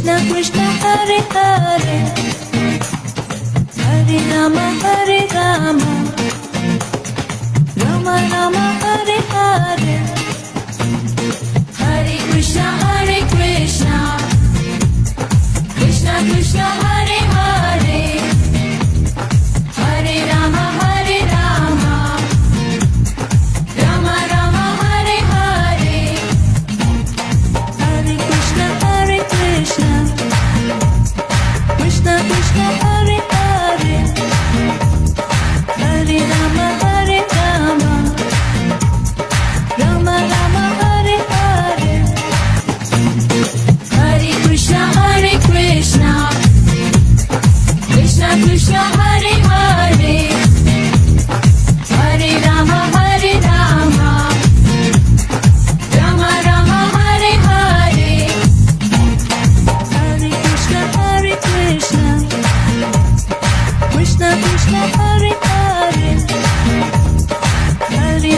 Krishna Krishna Hare Hare Hare Rama Rama Rama Hare Hare Hare Krishna Krishna Krishna Hare Hare Hare Rama Rama Rama Hare Hare Hare Krishna Krishna Krishna Hare Hare Hare Rama Rama Rama Hare Hare Hare Krishna Krishna Krishna Hare Hare Hare Rama Rama Rama Hare Hare Hare Krishna Krishna Hare Hare Hare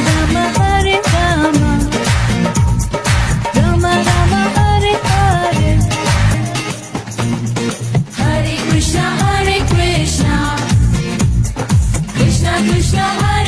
Rama Rama Rama Hare Hare Hare Krishna Krishna Krishna Hare